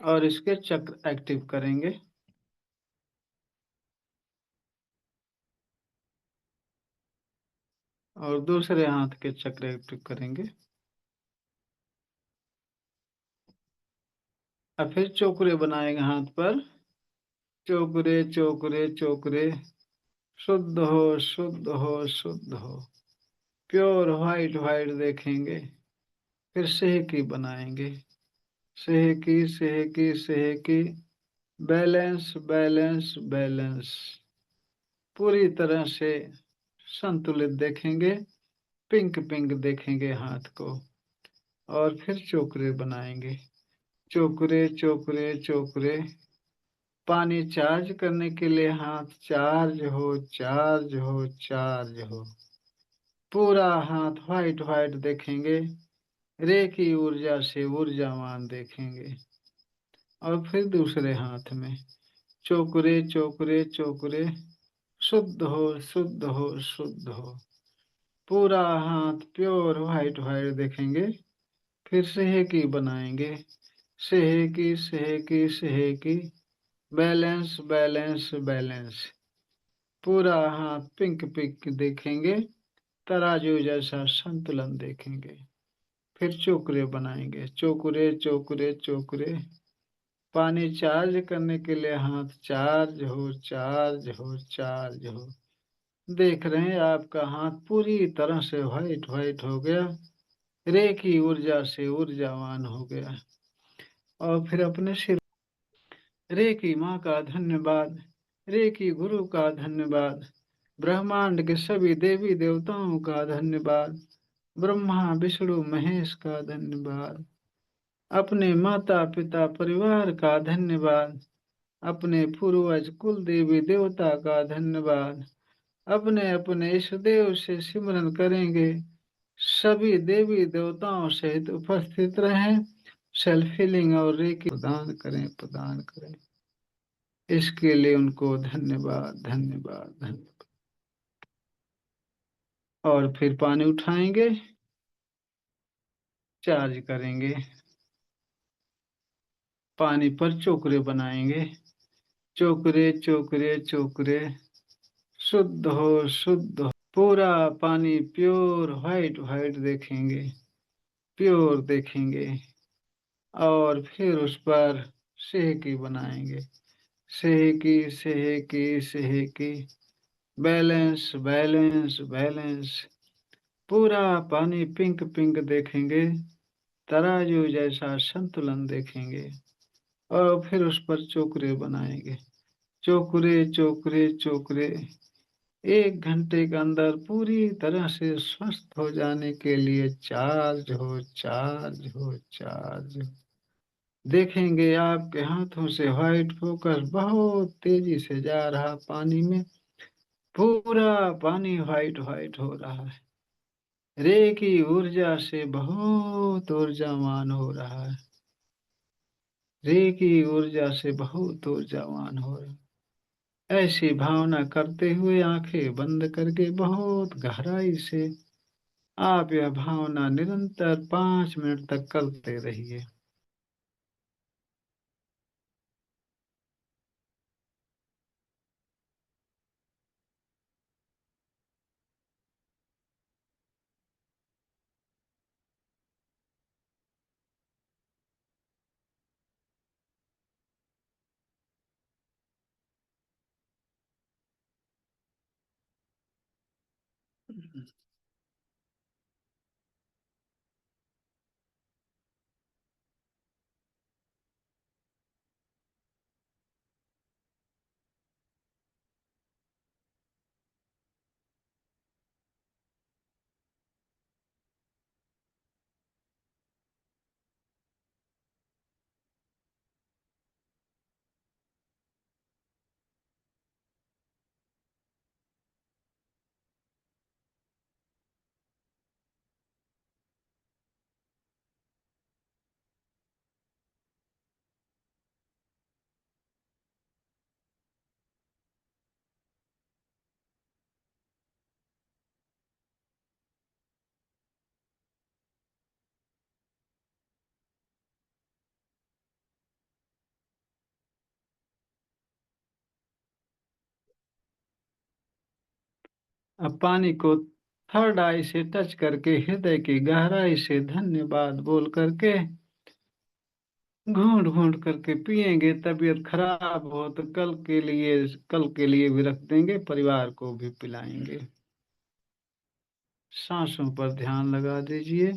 और इसके चक्र एक्टिव करेंगे। और दूसरे हाथ के चक्र एक्टिव करेंगे। अब फिर चोकरे बनाएंगे हाथ पर। चोकरे चोकरे चोकरे, शुद्ध हो शुद्ध हो शुद्ध हो, प्योर व्हाइट व्हाइट देखेंगे। फिर सेहकी बनाएंगे। सेहकी सेहकी सेहकी, बैलेंस बैलेंस बैलेंस, पूरी तरह से संतुलित देखेंगे। पिंक पिंक देखेंगे हाथ को। और फिर चोकरे बनाएंगे। चोकरे चोकरे चोकरे, पानी चार्ज करने के लिए हाथ चार्ज हो चार्ज हो चार्ज हो। पूरा हाथ व्हाइट व्हाइट देखेंगे। रे की ऊर्जा से ऊर्जावान देखेंगे। और फिर दूसरे हाथ में चोकरे चोकरे चोकरे, शुद्ध हो शुद्ध हो शुद्ध हो, पूरा हाथ प्योर व्हाइट व्हाइट देखेंगे। फिर सेहकी बनाएंगे। सेहकी सेहकी सेहकी, बैलेंस बैलेंस बैलेंस, पूरा हाथ पिंक पिंक देखेंगे। तराजू जैसा संतुलन देखेंगे। फिर चोकरे बनाएंगे। चोकरे चोकरे चोकरे, पानी चार्ज करने के लिए हाथ चार्ज हो चार्ज हो चार्ज हो। देख रहे हैं आपका हाथ पूरी तरह से व्हाइट व्हाइट हो गया। रे की ऊर्जा से ऊर्जावान हो गया। और फिर अपने सिर, रे की माँ का धन्यवाद, रे की गुरु का धन्यवाद, ब्रह्मांड के सभी देवी देवताओं का धन्यवाद, ब्रह्मा विष्णु महेश का धन्यवाद, अपने माता पिता परिवार का धन्यवाद, अपने पूर्वज कुल देवी देवता का धन्यवाद। अपने अपने इष्ट देव से सिमरन करेंगे। सभी देवी देवताओं सहित उपस्थित रहें। सेल्फ हीलिंग और रेकी प्रदान करें प्रदान करें। इसके लिए उनको धन्यवाद धन्यवाद धन्यवाद। और फिर पानी उठाएंगे, चार्ज करेंगे। पानी पर चोकरे बनाएंगे। चोकरे चोकरे चोकरे, शुद्ध हो शुद्ध हो, पूरा पानी प्योर व्हाइट व्हाइट देखेंगे। प्योर देखेंगे। और फिर उस पर सेहकी बनाएंगे। सेहकी सेहकी सेहकी, बैलेंस बैलेंस बैलेंस, पूरा पानी पिंक पिंक देखेंगे। तराजू जैसा संतुलन देखेंगे। और फिर उस पर चोकरे बनाएंगे। चोकरे चोकरे चोकरे, 1 घंटे के अंदर पूरी तरह से स्वस्थ हो जाने के लिए चार्ज हो चार्ज हो चार्ज हो। देखेंगे आपके हाथों से व्हाइट फोकस बहुत तेजी से जा रहा पानी में। पूरा पानी व्हाइट व्हाइट हो रहा है। रे की ऊर्जा से बहुत ऊर्जावान हो रहा है। रे की ऊर्जा से बहुत ऊर्जावान हो रहा है। ऐसी भावना करते हुए आंखें बंद करके बहुत गहराई से आप यह भावना निरंतर 5 मिनट तक करते रहिए। अब पानी को थर्ड आई से टच करके हृदय की गहराई से धन्यवाद बोल करके घूंट घूंट करके पिएंगे। तबीयत खराब हो तो कल के लिए भी रख देंगे, परिवार को भी पिलाएंगे। सांसों पर ध्यान लगा दीजिए।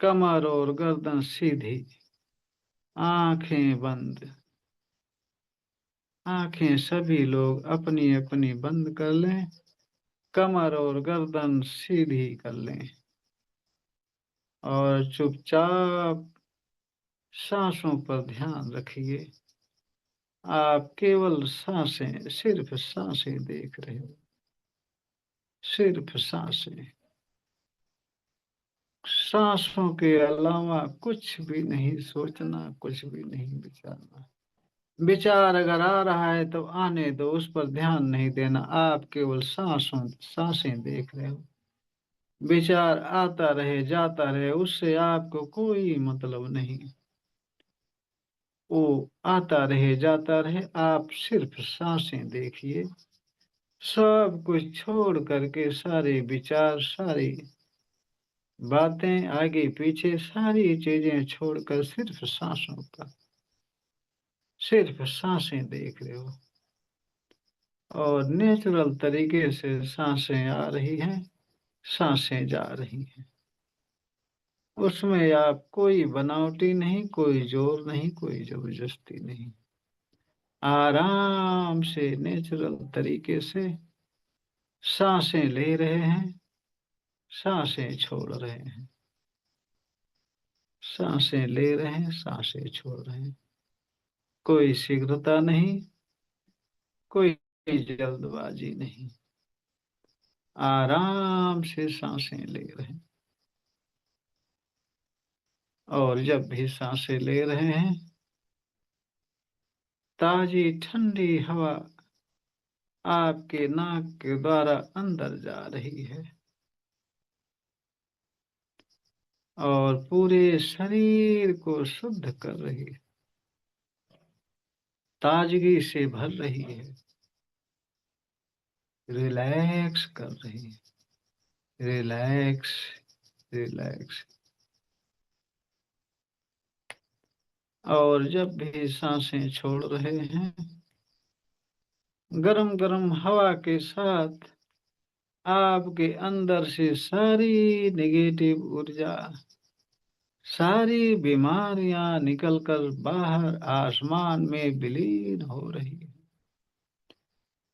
कमर और गर्दन सीधी, आंखें बंद। आंखें सभी लोग अपनी अपनी बंद कर लें। कमर और गर्दन सीधी कर लें और चुपचाप सांसों पर ध्यान रखिए। आप केवल सांसें, सिर्फ सांसें देख रहे हो, सिर्फ सांसें। सांसों के अलावा कुछ भी नहीं सोचना, कुछ भी नहीं विचारना। विचार अगर आ रहा है तो आने दो, उस पर ध्यान नहीं देना। आप केवल सांसें देख रहे हो। विचार आता रहे जाता रहे, उससे आपको कोई मतलब नहीं। वो आता रहे जाता रहे, आप सिर्फ सांसें देखिए। सब कुछ छोड़ करके, सारे विचार, सारी बातें, आगे पीछे सारी चीजें छोड़कर सिर्फ सांसों का, सिर्फ सांसें देख रहे हो। और नेचुरल तरीके से सांसें आ रही हैं, सांसें जा रही हैं। उसमें आप कोई बनावटी नहीं, कोई जोर नहीं, कोई जबरदस्ती नहीं। आराम से नेचुरल तरीके से सांसें ले रहे हैं, सांसें छोड़ रहे हैं। सांसें ले रहे हैं, सांसें छोड़ रहे हैं। कोई शीघ्रता नहीं, कोई जल्दबाजी नहीं। आराम से सांसें ले रहे हैं। और जब भी सांसें ले रहे हैं, ताजी ठंडी हवा आपके नाक के द्वारा अंदर जा रही है और पूरे शरीर को शुद्ध कर रही है, ताजगी से भर रही है, रिलैक्स कर रही है। Relax, relax. और जब भी सांसें छोड़ रहे हैं, गरम गरम हवा के साथ आपके अंदर से सारी नेगेटिव ऊर्जा, सारी बीमारियां निकलकर बाहर आसमान में विलीन हो रही है,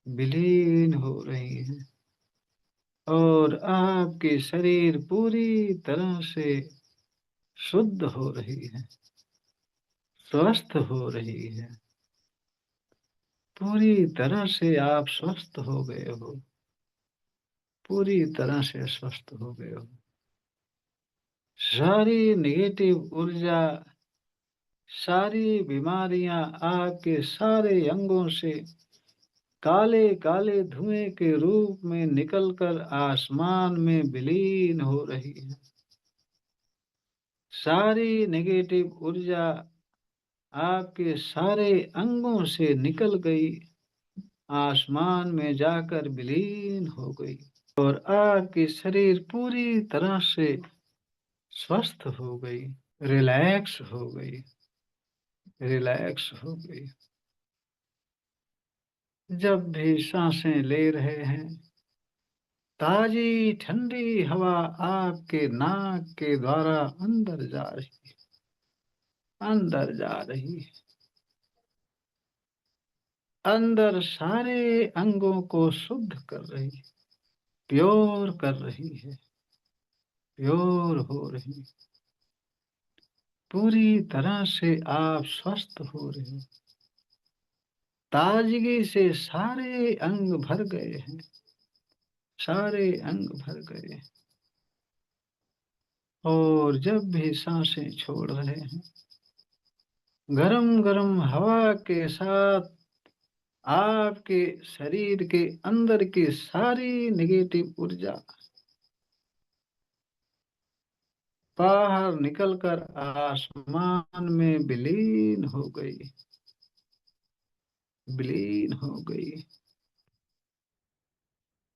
विलीन हो रही है। और आपके शरीर पूरी तरह से शुद्ध हो रही है, स्वस्थ हो रही है। पूरी तरह से आप स्वस्थ हो गए हो, पूरी तरह से स्वस्थ हो गए हो। सारी नेगेटिव ऊर्जा, सारी बीमारियां आपके सारे अंगों से काले काले धुएं के रूप में निकलकर आसमान में विलीन हो रही है। सारी नेगेटिव ऊर्जा आपके सारे अंगों से निकल गई, आसमान में जाकर विलीन हो गई और आपकी शरीर पूरी तरह से स्वस्थ हो गई, रिलैक्स हो गई, रिलैक्स हो गई। जब भी सांसें ले रहे हैं, ताजी ठंडी हवा आपके नाक के द्वारा अंदर जा रही है, अंदर जा रही है। अंदर सारे अंगों को शुद्ध कर रही है, प्योर कर रही है, प्योर हो रही है। पूरी तरह से आप स्वस्थ हो रहे हो। ताजगी से सारे अंग भर गए हैं, सारे अंग भर गए। और जब भी सांसें छोड़ रहे हैं, गरम गरम हवा के साथ आपके शरीर के अंदर की सारी नेगेटिव ऊर्जा बाहर निकलकर आसमान में विलीन हो गई, विलीन हो गई।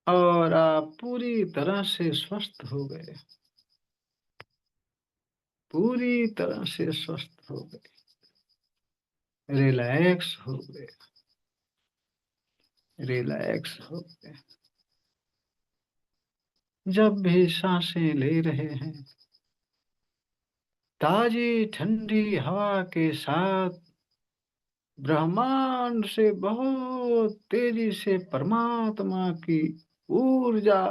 और आप पूरी तरह से स्वस्थ हो गए, पूरी तरह से स्वस्थ हो गए, रिलैक्स हो गए, रिलैक्स हो गए। जब भी सांसें ले रहे हैं, ताजी ठंडी हवा के साथ ब्रह्मांड से बहुत तेजी से परमात्मा की ऊर्जा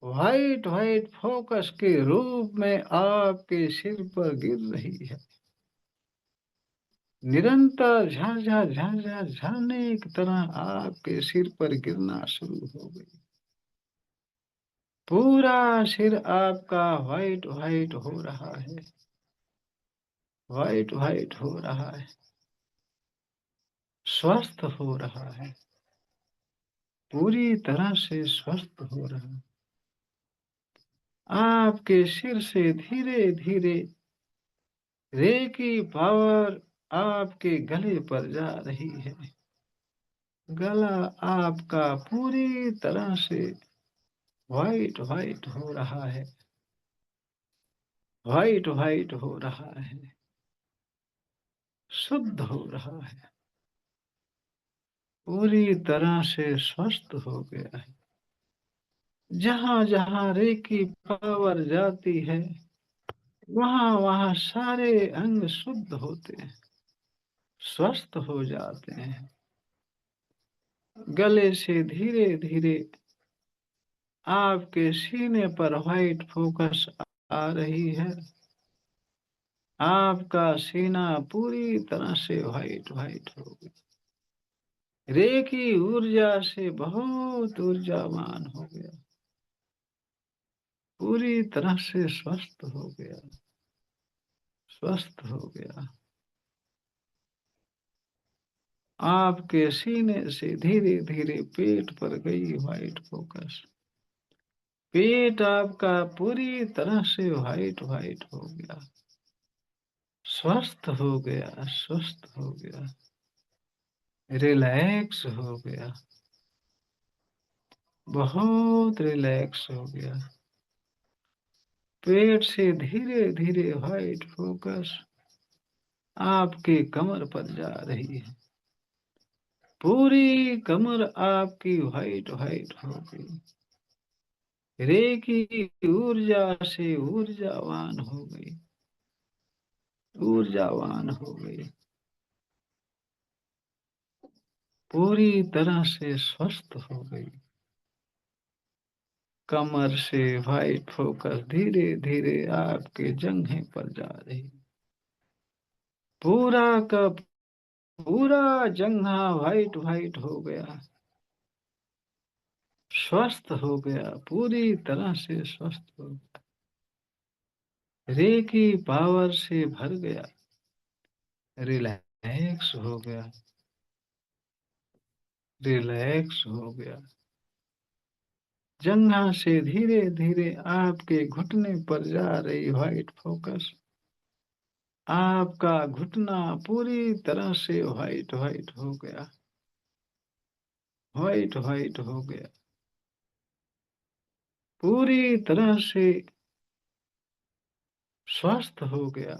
व्हाइट व्हाइट फोकस के रूप में आपके सिर पर गिर रही है। निरंतर झरझर झरझर झरने की तरह आपके सिर पर गिरना शुरू हो गई। पूरा सिर आपका व्हाइट व्हाइट हो रहा है, व्हाइट व्हाइट हो रहा है, स्वस्थ हो रहा है, पूरी तरह से स्वस्थ हो रहा है। आपके सिर से धीरे धीरे रेकी पावर आपके गले पर जा रही है। गला आपका पूरी तरह से व्हाइट व्हाइट हो रहा है, व्हाइट व्हाइट हो रहा है, शुद्ध हो रहा है, पूरी तरह से स्वस्थ हो गया है। जहां जहां रेकी पावर जाती है, वहां वहां सारे अंग शुद्ध होते हैं, स्वस्थ हो जाते हैं। गले से धीरे धीरे आपके सीने पर व्हाइट फोकस आ रही है। आपका सीना पूरी तरह से व्हाइट व्हाइट हो गया, रेकी ऊर्जा से बहुत ऊर्जावान हो गया, पूरी तरह से स्वस्थ हो गया, स्वस्थ हो गया। आपके सीने से धीरे धीरे पेट पर गई व्हाइट फोकस। पेट आपका पूरी तरह से व्हाइट व्हाइट हो गया, स्वस्थ हो गया, स्वस्थ हो गया, रिलैक्स हो गया, बहुत रिलैक्स हो गया। पेट से धीरे धीरे व्हाइट फोकस आपके कमर पर जा रही है। पूरी कमर आपकी व्हाइट व्हाइट हो गई, रेकी ऊर्जा से ऊर्जावान हो गई, ऊर्जावान हो गई, पूरी तरह से स्वस्थ हो गई। कमर से व्हाइट फोकस धीरे धीरे आपके जंघे पर जा रही, पूरा का पूरा जंघा व्हाइट व्हाइट हो गया, स्वस्थ हो गया, पूरी तरह से स्वस्थ हो गया, रेकी पावर से भर गया, रिलैक्स हो गया, रिलैक्स हो गया। जंघा से धीरे धीरे आपके घुटने पर जा रही व्हाइट फोकस, आपका घुटना पूरी तरह से व्हाइट व्हाइट हो गया, व्हाइट व्हाइट हो गया, पूरी तरह से स्वस्थ हो गया।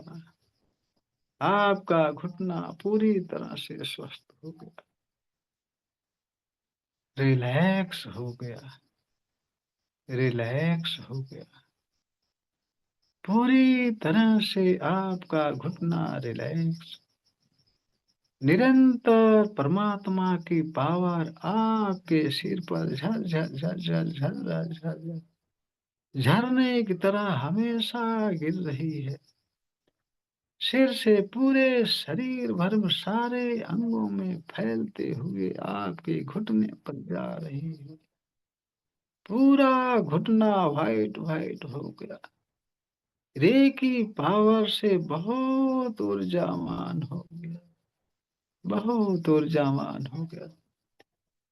आपका घुटना पूरी तरह से स्वस्थ हो गया, रिलैक्स हो गया, रिलैक्स हो गया, पूरी तरह से आपका घुटना रिलैक्स। निरंतर परमात्मा की पावर आपके सिर पर झर झर झर झर झर झर झर झरने की तरह हमेशा गिर रही है। सिर से पूरे शरीर भर में सारे अंगों में फैलते हुए आपके घुटने पर जा रही है। पूरा घुटना व्हाइट व्हाइट हो गया, रेकी पावर से बहुत ऊर्जावान हो गया, बहुत ऊर्जावान हो गया।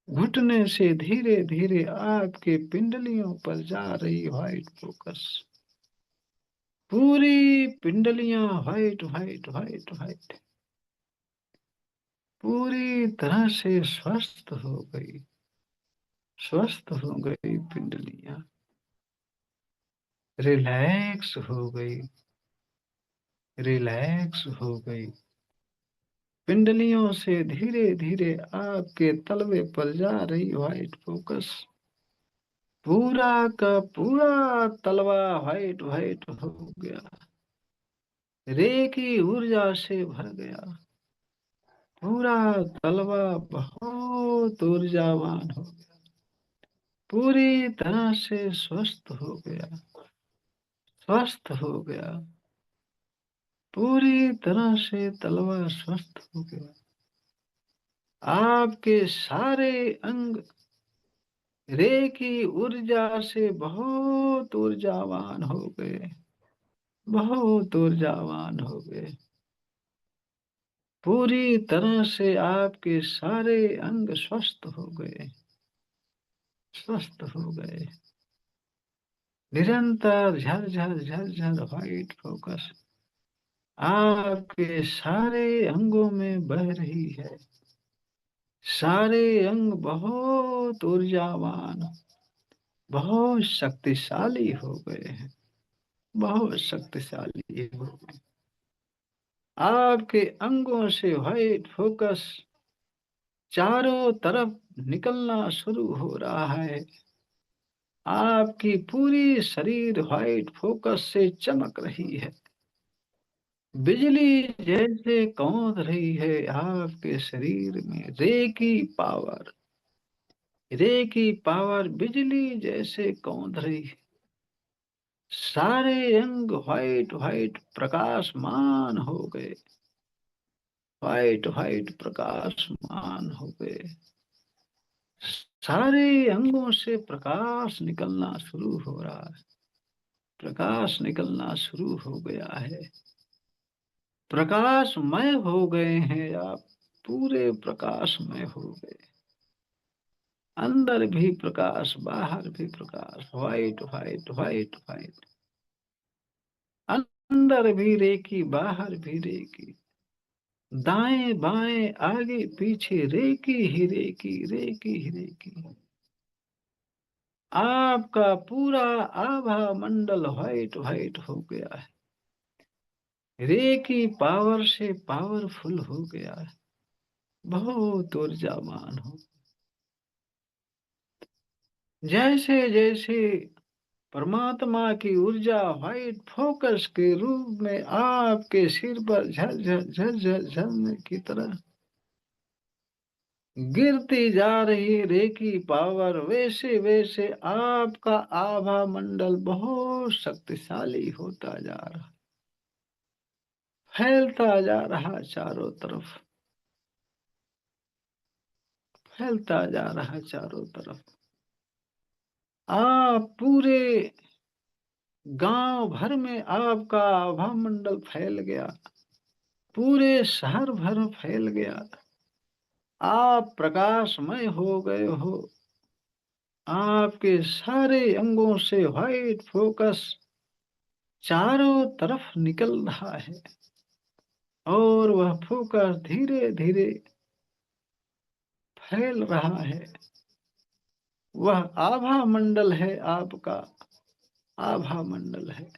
घुटने से धीरे धीरे आपके पिंडलियों पर जा रही व्हाइट फोकस, पूरी पिंडलियां व्हाइट व्हाइट व्हाइट व्हाइट, पूरी तरह से स्वस्थ हो गई, स्वस्थ हो गई पिंडलियां, रिलैक्स हो गई, रिलैक्स हो गई। पिंडलियों से धीरे धीरे आपके तलवे पर जा रही व्हाइट फोकस, पूरा का पूरा तलवा व्हाइट व्हाइट हो गया, रे की ऊर्जा से भर गया। पूरा तलवा बहुत ऊर्जावान हो गया, पूरी तरह से स्वस्थ हो गया, स्वस्थ हो गया, पूरी तरह से तलवा स्वस्थ हो गया। आपके सारे अंग रे की ऊर्जा से बहुत ऊर्जावान हो गए, बहुत ऊर्जावान हो गए। पूरी तरह से आपके सारे अंग स्वस्थ हो गए, स्वस्थ हो गए। निरंतर झरझर झरझर व्हाइट फोकस आपके सारे अंगों में बह रही है। सारे अंग बहुत ऊर्जावान, बहुत शक्तिशाली हो गए हैं, बहुत शक्तिशाली हो गए। आपके अंगों से व्हाइट फोकस चारों तरफ निकलना शुरू हो रहा है। आपकी पूरी शरीर व्हाइट फोकस से चमक रही है, बिजली जैसे कौंध रही है आपके शरीर में। रे की पावर बिजली जैसे कौंध रही है। सारे अंग व्हाइट व्हाइट प्रकाशमान हो गए, व्हाइट व्हाइट प्रकाशमान हो गए। सारे अंगों से प्रकाश निकलना शुरू हो रहा है, प्रकाश निकलना शुरू हो गया है। प्रकाशमय हो गए हैं आप, पूरे प्रकाशमय हो गए। अंदर भी प्रकाश, बाहर भी प्रकाश, व्हाइट व्हाइट व्हाइट व्हाइट। अंदर भी रेकी, बाहर भी रेकी, दाएं बाएं आगे पीछे रेकी ही रेकी, रेकी ही रेकी। आपका पूरा आभा मंडल व्हाइट व्हाइट हो गया है, रेकी पावर से पावरफुल हो गया है, बहुत ऊर्जावान हो। जैसे जैसे परमात्मा की ऊर्जा व्हाइट फोकस के रूप में आपके सिर पर झरझर झरझर झरने की तरह गिरती जा रही रेकी पावर, वैसे वैसे आपका आभा मंडल बहुत शक्तिशाली होता जा रहा, फैलता जा रहा चारों तरफ, फैलता जा रहा चारों तरफ। आप पूरे गांव भर में आपका आभा मंडल फैल गया, पूरे शहर भर फैल गया। आप प्रकाशमय हो गए हो। आपके सारे अंगों से व्हाइट फोकस चारों तरफ निकल रहा है, और वह फोकस धीरे धीरे फैल रहा है। वह आभा मंडल है आपका, आभा मंडल है।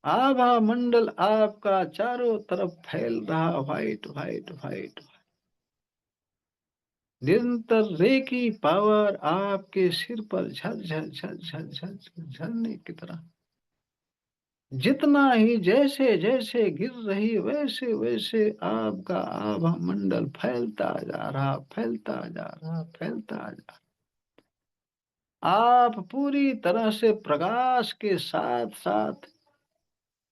आभा मंडल आपका चारों तरफ फैल रहा, व्हाइट व्हाइट व्हाइट। निरंतर रेकी पावर आपके सिर पर झर झर झर झर झर झरने की तरह, जितना ही जैसे जैसे गिर रही वैसे वैसे आपका आभा मंडल फैलता जा रहा, फैलता जा रहा, फैलता जा रहा। आप पूरी तरह से प्रकाश के साथ साथ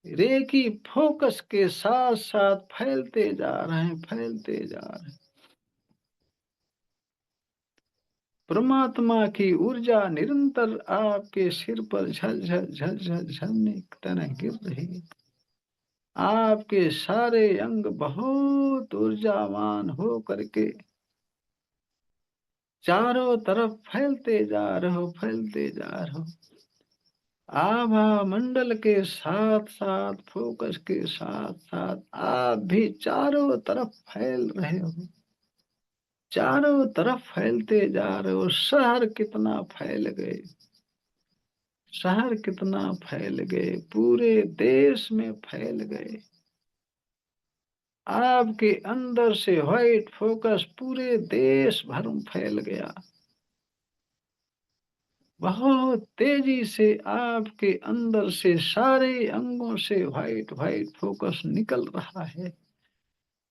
रेकी फोकस के साथ साथ फैलते जा रहे हैं, फैलते जा रहे हैं। परमात्मा की ऊर्जा निरंतर आपके सिर पर झरझर झरझर झरने की तरह गिर रही है। आपके सारे अंग बहुत ऊर्जावान हो करके चारों तरफ फैलते जा रहे हो, फैलते जा रहे हो। आभा मंडल के साथ साथ, फोकस के साथ साथ आप भी चारों तरफ फैल रहे हो, चारों तरफ फैलते जा रहे हो। शहर कितना फैल गए, शहर कितना फैल गए, पूरे देश में फैल गए। आपके अंदर से व्हाइट फोकस पूरे देश भर में फैल गया। बहुत तेजी से आपके अंदर से सारे अंगों से व्हाइट व्हाइट फोकस निकल रहा है।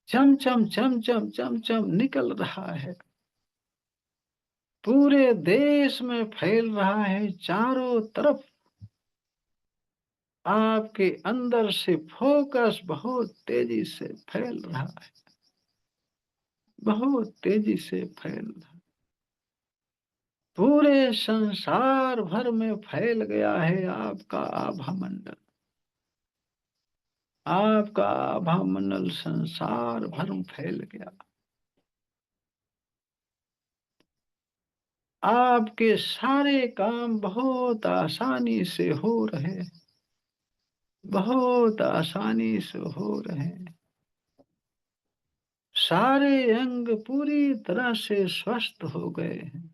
चमचम चमचम चमचम निकल रहा है। पूरे देश में फैल रहा है चारों तरफ। आपके अंदर से फोकस बहुत तेजी से फैल रहा है, बहुत तेजी से फैल रहा है। पूरे संसार भर में फैल गया है आपका आभा मंडल। आपका आभा मंडल संसार भर में फैल गया। आपके सारे काम बहुत आसानी से हो रहे हैं, बहुत आसानी से हो रहे हैं। सारे अंग पूरी तरह से स्वस्थ हो गए हैं,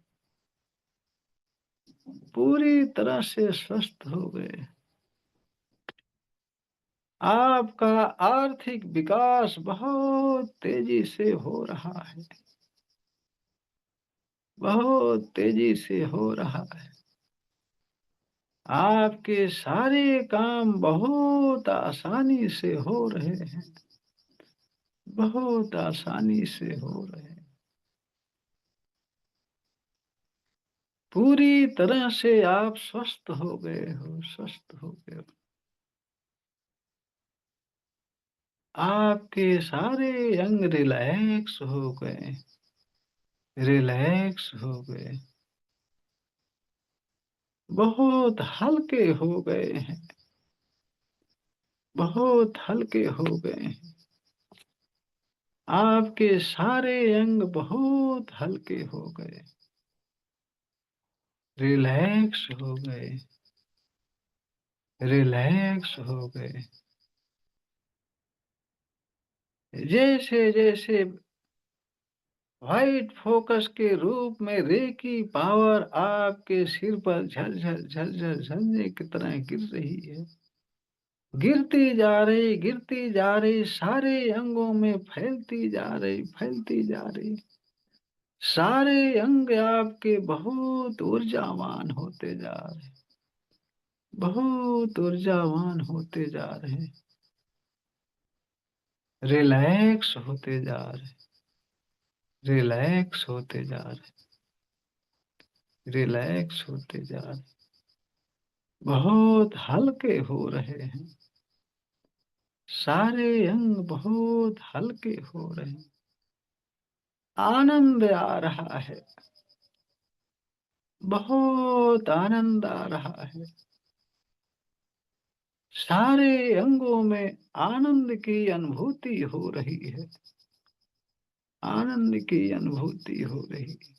पूरी तरह से स्वस्थ हो गए। आपका आर्थिक विकास बहुत तेजी से हो रहा है, बहुत तेजी से हो रहा है। आपके सारे काम बहुत आसानी से हो रहे हैं, बहुत आसानी से हो रहे हैं। पूरी तरह से आप स्वस्थ हो गए हो, स्वस्थ हो गए हो। आपके सारे अंग रिलैक्स हो गए, रिलैक्स हो गए, बहुत हल्के हो गए हैं, बहुत हल्के हो गए हैं। आपके सारे अंग बहुत हल्के हो गए, रिलैक्स हो गए, रिलैक्स हो गए। जैसे जैसे व्हाइट फोकस के रूप में रेकी पावर आपके सिर पर झलझल झलझल झलने की तरह गिर रही है, गिरती जा रही, गिरती जा रही, सारे अंगों में फैलती जा रही, फैलती जा रही। सारे अंग आपके बहुत ऊर्जावान होते जा रहे, बहुत ऊर्जावान होते जा रहे, रिलैक्स होते जा रहे, रिलैक्स होते जा रहे, रिलैक्स होते जा रहे, बहुत हल्के हो रहे हैं। सारे अंग बहुत हल्के हो रहे हैं। आनंद आ रहा है, बहुत आनंद आ रहा है। सारे अंगों में आनंद की अनुभूति हो रही है, आनंद की अनुभूति हो रही है।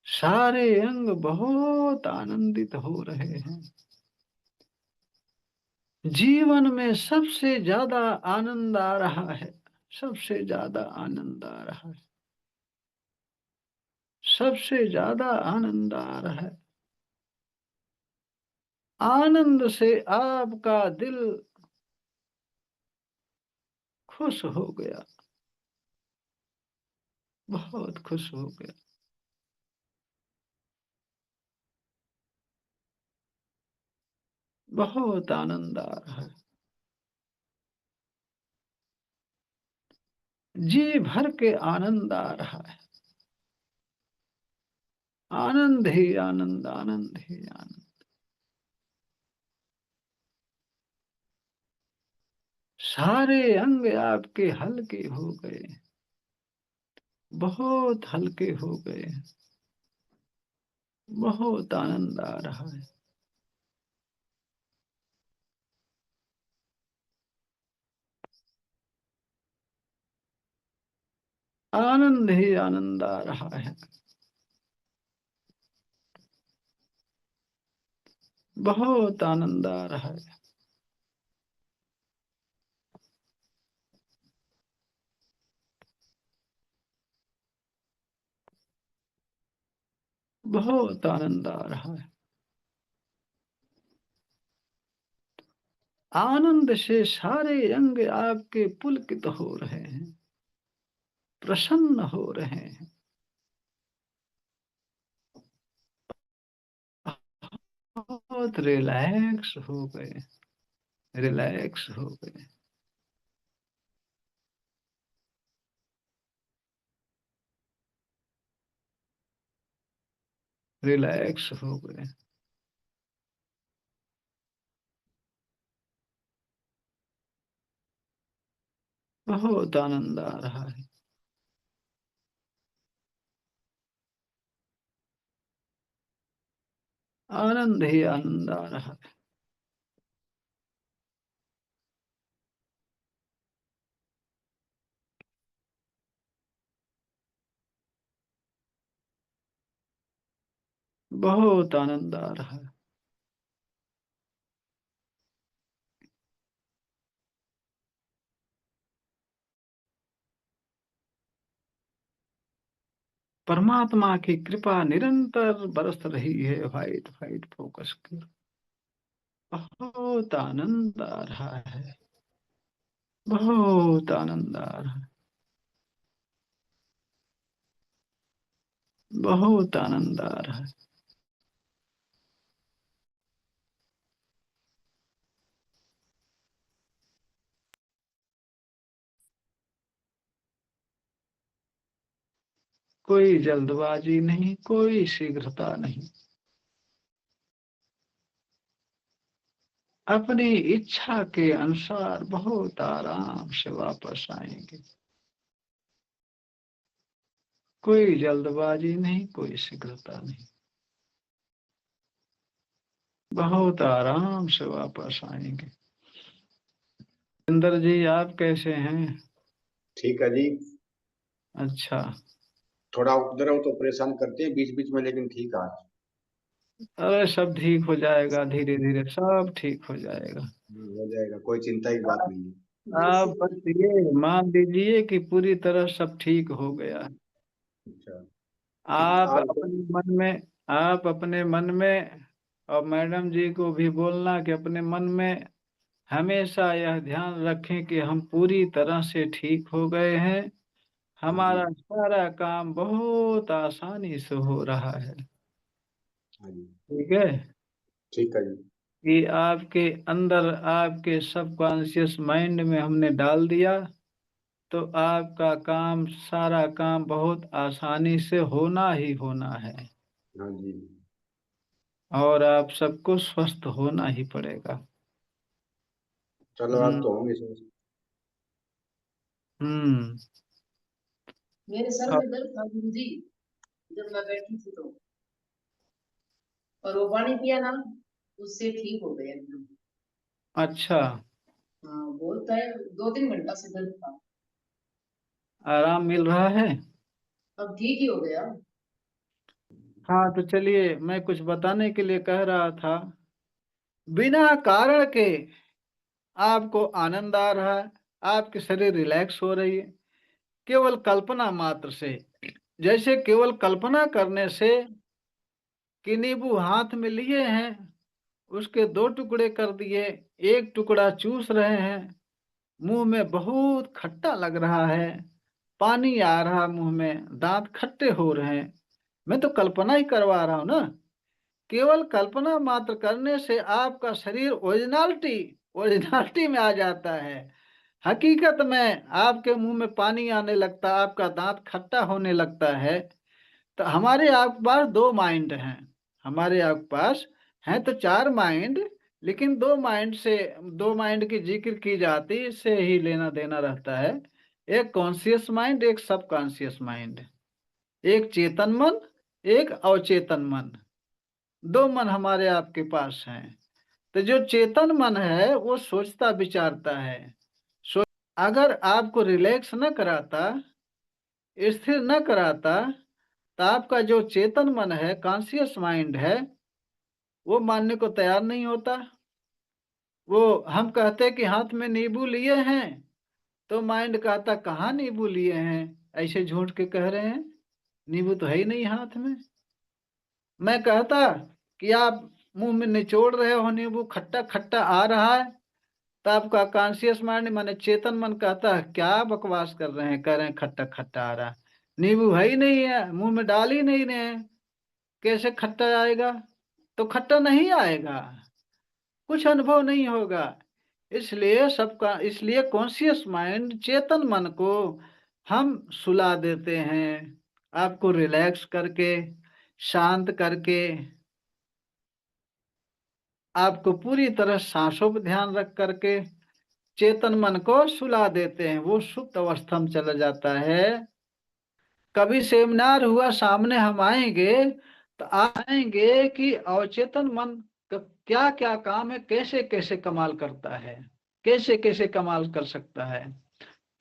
सारे अंग बहुत आनंदित हो रहे हैं। जीवन में सबसे ज्यादा आनंद आ रहा है, सबसे ज्यादा आनंद आ रहा है, सबसे ज्यादा आनंद आ रहा है। आनंद से आपका दिल खुश हो गया, बहुत खुश हो गया। बहुत आनंद आ रहा है। जी भर के आनंद आ रहा है। आनंद ही आनंद, आनंद ही आनंद। सारे अंग आपके हल्के हो गए, बहुत हल्के हो गए, बहुत आनंद आ रहा है। आनंद ही आनंद आ रहा है। बहुत आनंद आ रहा है। बहुत आनंद आ रहा है। आनंद से सारे अंग आपके पुलकित हो रहे हैं, प्रसन्न हो रहे हैं। बहुत रिलैक्स हो गए, रिलैक्स हो गए। रिलैक्स हो गए। बहुत आनंद आ रहा है। आनंद ही आनंद आ रहा है। बहुत आनंद आ रहा है। परमात्मा की कृपा निरंतर बरस रही है वाइट वाइट फोकस की। बहुत आनंद आ रहा है। बहुत आनंद आ रहा है। बहुत आनंद आ रहा है। कोई जल्दबाजी नहीं, कोई शीघ्रता नहीं। अपनी इच्छा के अनुसार बहुत आराम से वापस आएंगे। कोई जल्दबाजी नहीं, कोई शीघ्रता नहीं। बहुत आराम से वापस आएंगे। इंदर जी, आप कैसे हैं? ठीक है जी। अच्छा। थोड़ा उधर हो तो परेशान करते हैं बीच बीच में, लेकिन ठीक है आज। अरे सब ठीक हो जाएगा, धीरे धीरे सब ठीक हो जाएगा। हो जाएगा, कोई चिंता की बात नहीं है। आप बस ये मान लीजिए कि पूरी तरह सब ठीक हो गया। अच्छा। आप आज अपने मन में, आप अपने मन में, और मैडम जी को भी बोलना कि अपने मन में हमेशा यह ध्यान रखें कि हम पूरी तरह से ठीक हो गए हैं। हाँ जी। हमारा सारा काम बहुत आसानी से हो रहा है। हाँ जी। ठीक है। ठीक है जी। कि आपके अंदर, आपके सबकॉन्शियस माइंड में हमने डाल दिया, तो आपका काम, सारा काम बहुत आसानी से होना ही होना है। हाँ जी। और आप सबको स्वस्थ होना ही पड़ेगा। चलो आप हम्म। तो होंगे सर। हम्म। मेरे सर अ- में दर्द था गुरुजी, जब मैं बैठी थी तो, और वो पानी पिया ना, उससे ठीक हो गया एकदम। अच्छा। हाँ बोलता है, 2-3 घंटा से दर्द था, आराम मिल रहा है? अब ठीक ही हो गया। हाँ, तो चलिए, मैं कुछ बताने के लिए कह रहा था। बिना कारण के आपको आनंद आ रहा है, आपकी शरीर रिलैक्स हो रही है, केवल कल्पना मात्र से। जैसे केवल कल्पना करने से कि नींबू हाथ में लिए हैं, उसके 2 टुकड़े कर दिए, एक टुकड़ा चूस रहे हैं, मुंह में बहुत खट्टा लग रहा है, पानी आ रहा मुंह में, दांत खट्टे हो रहे हैं। मैं तो कल्पना ही करवा रहा हूं ना। केवल कल्पना मात्र करने से आपका शरीर ओरिजिनलिटी ओरिजिनलिटी में आ जाता है। हकीकत में आपके मुंह में पानी आने लगता है, आपका दांत खट्टा होने लगता है। तो हमारे आपके पास 2 माइंड हैं। हमारे आपके पास हैं तो 4 माइंड, लेकिन 2 माइंड से, 2 माइंड की जिक्र की जाती, इससे ही लेना देना रहता है। एक कॉन्शियस माइंड, एक सब कॉन्शियस माइंड। एक चेतन मन, एक अवचेतन मन। 2 मन हमारे आपके पास हैं। तो जो चेतन मन है वो सोचता विचारता है। सो अगर आपको रिलैक्स न कराता, स्थिर न कराता, तो आपका जो चेतन मन है, कॉन्शियस माइंड है, वो मानने को तैयार नहीं होता। वो, हम कहते कि हाथ में नींबू लिए हैं, तो माइंड कहता कहाँ नींबू लिए हैं, ऐसे झूठ के कह रहे हैं, नींबू तो है ही नहीं हाथ में। मैं कहता कि आप मुंह में निचोड़ रहे हो नींबू, खट्टा खट्टा आ रहा है, तो आपका कॉन्शियस माइंड माने चेतन मन कहता है क्या बकवास कर रहे हैं, कह रहे हैं खट्टा खट्टा आ रहा है, नींबू है ही नहीं है, मुंह में डाल ही नहीं रहे हैं, कैसे खट्टा आएगा? तो खट्टा नहीं आएगा, कुछ अनुभव नहीं होगा। इसलिए कॉन्शियस माइंड, चेतन मन को हम सुला देते हैं, आपको रिलैक्स करके, शांत करके, आपको पूरी तरह सांसों पर ध्यान रख करके चेतन मन को सुला देते हैं, वो सुप्त अवस्था में चला जाता है। कभी सेमिनार हुआ, सामने हम आएंगे तो आएंगे कि अवचेतन मन का क्या क्या काम है, कैसे कैसे कमाल करता है, कैसे कैसे कमाल कर सकता है।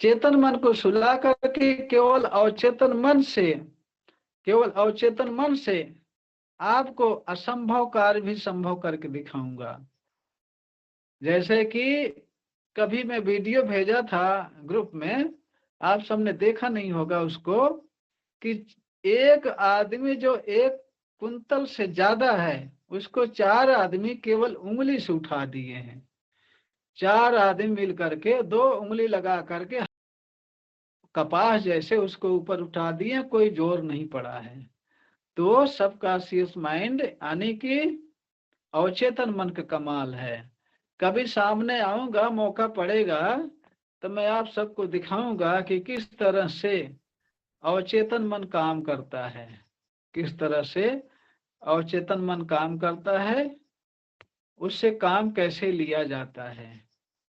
चेतन मन को सुला करके केवल अवचेतन मन से आपको असंभव कार्य भी संभव करके दिखाऊंगा। जैसे कि कभी मैं वीडियो भेजा था ग्रुप में, आप सबने देखा नहीं होगा उसको, कि एक आदमी जो 1 कुंतल से ज्यादा है, उसको 4 आदमी केवल उंगली से उठा दिए हैं। 4 आदमी मिल करके 2 उंगली लगा करके कपास जैसे उसको ऊपर उठा दिए, कोई जोर नहीं पड़ा है। तो सबकॉन्शियस माइंड यानी कि अवचेतन मन का कमाल है। कभी सामने आऊंगा, मौका पड़ेगा तो मैं आप सबको दिखाऊंगा कि किस तरह से अवचेतन मन काम करता है, किस तरह से अवचेतन मन काम करता है, उससे काम कैसे लिया जाता है।